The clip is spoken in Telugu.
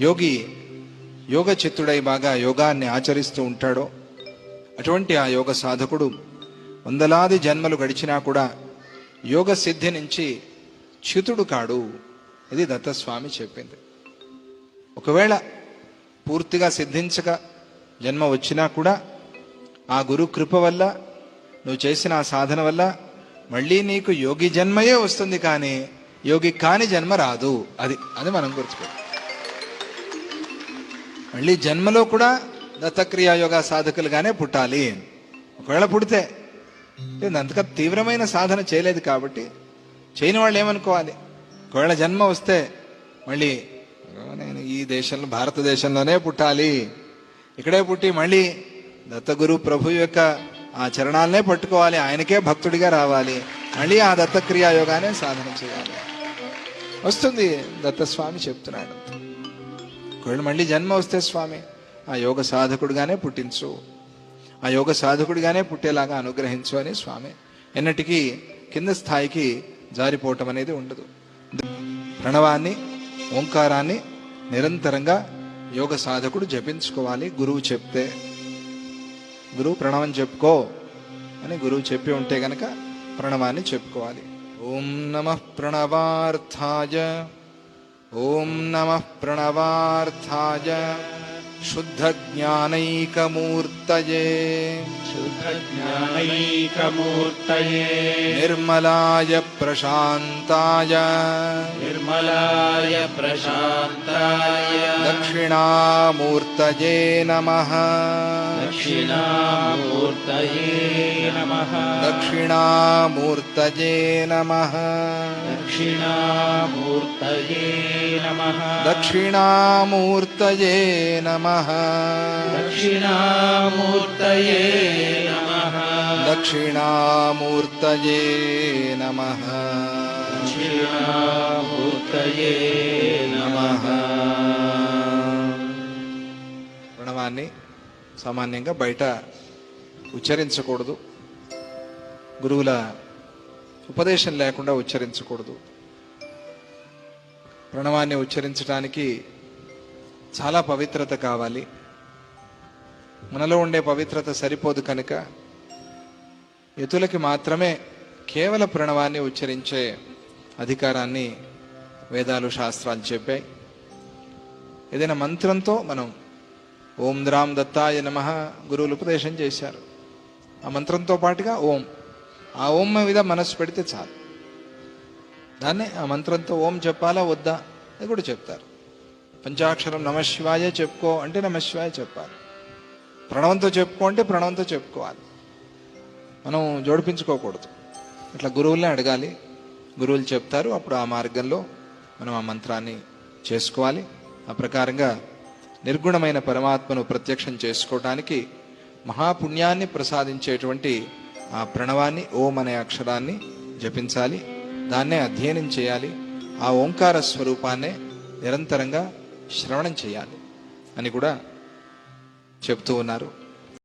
యోగి యోగ చిత్తుడై బాగా యోగాన్ని ఆచరిస్తూ ఉంటాడో అటువంటి ఆ యోగ సాధకుడు వందలాది జన్మలు గడిచినా కూడా యోగ సిద్ధి నుంచి చ్యుతుడు కాడు. ఇది దత్తస్వామి చెప్పింది. ఒకవేళ పూర్తిగా సిద్ధించక జన్మ వచ్చినా కూడా ఆ గురు కృప వల్ల నువ్వు చేసిన ఆ సాధన వల్ల మళ్ళీ నీకు యోగి జన్మయే వస్తుంది, కానీ యోగి కాని జన్మ రాదు. అది మనం గుర్తుపెట్టాలి. మళ్ళీ జన్మలో కూడా దత్తక్రియా యోగా సాధకులుగానే పుట్టాలి. ఒకవేళ పుడితే అంతగా తీవ్రమైన సాధన చేయలేదు కాబట్టి చేయని వాళ్ళు ఏమనుకోవాలి, ఒకవేళ జన్మ వస్తే మళ్ళీ నేను ఈ దేశంలో భారతదేశంలోనే పుట్టాలి, ఇక్కడే పుట్టి మళ్ళీ దత్తగురు ప్రభు యొక్క ఆ చరణాలనే పట్టుకోవాలి, ఆయనకే భక్తుడిగా రావాలి, మళ్ళీ ఆ దత్తక్రియా యోగానే సాధన చేయాలి. వస్తుంది, దత్తస్వామి చెప్తున్నాడు. ఒకవేళ మళ్ళీ జన్మ వస్తే స్వామి ఆ యోగ సాధకుడిగానే పుట్టించు, ఆ యోగ సాధకుడిగానే పుట్టేలాగా అనుగ్రహించు అని స్వామి ఎన్నటికీ కింద స్థాయికి జారిపోవటం అనేది ఉండదు. ప్రణవాన్ని ఓంకారాన్ని నిరంతరంగా యోగ సాధకుడు జపించుకోవాలి. గురువు చెప్తే, గురువు ప్రణవం చెప్పుకో అని గురువు చెప్పి ఉంటే గనక ప్రణవాన్ని చెప్పుకోవాలి. ఓం నమః ప్రణవార్థాయ, ఓం నమః ప్రణవార్థాయ శుద్ధ జ్ఞానైకమూర్తయే, నిర్మలాయ ప్రశాంతాయ, దక్షిణామూర్తయే నమః, దక్షిణామూర్తయే నమః, దక్షిణామూర్తయే నమః, దక్షిణామూర్తయే నమః, దక్షిణామూర్తయే నమః, దక్షిణామూర్తయే నమః, దక్షిణామూర్తయే నమః, దక్షిణామూర్తయే నమః. ప్రణవాన్ని సామాన్యంగా బయట ఉచ్చరించకూడదు, గురువుల ఉపదేశం లేకుండా ఉచ్చరించకూడదు. ప్రణవాన్ని ఉచ్చరించడానికి చాలా పవిత్రత కావాలి. మనలో ఉండే పవిత్రత సరిపోదు కనుక యతులకి మాత్రమే కేవల ప్రణవాన్ని ఉచ్చరించే అధికారాన్ని వేదాలు శాస్త్రాలు చెప్పాయి. ఏదైనా మంత్రంతో మనం ఓం ద్రాం దత్తాయ నమః గురువులు ఉపదేశం చేశారు. ఆ మంత్రంతో పాటుగా ఓం, ఆ ఓం మీద మనస్సు పెడితే చాలు. దాన్నే ఆ మంత్రంతో ఓం చెప్పాలా వద్దా అది కూడా చెప్తారు. పంచాక్షరం నమశివాయ చెప్పుకో అంటే నమశివాయ చెప్పాలి, ప్రణవంతో చెప్పుకో అంటే ప్రణవంతో చెప్పుకోవాలి. మనం జోడిపించుకోకూడదు. ఇట్లా గురువుల్ని అడగాలి, గురువులు చెప్తారు, అప్పుడు ఆ మార్గంలో మనం ఆ మంత్రాన్ని చేసుకోవాలి. ఆ ప్రకారంగా నిర్గుణమైన పరమాత్మను ప్రత్యక్షం చేసుకోవటానికి మహాపుణ్యాన్ని ప్రసాదించేటువంటి ఆ ప్రణవాన్ని ఓం అనే అక్షరాన్ని జపించాలి, దాన్నే అధ్యయనం చేయాలి, ఆ ఓంకార స్వరూపాన్నే నిరంతరంగా శ్రవణం చేయాలి అని కూడా చెప్తూ ఉన్నారు.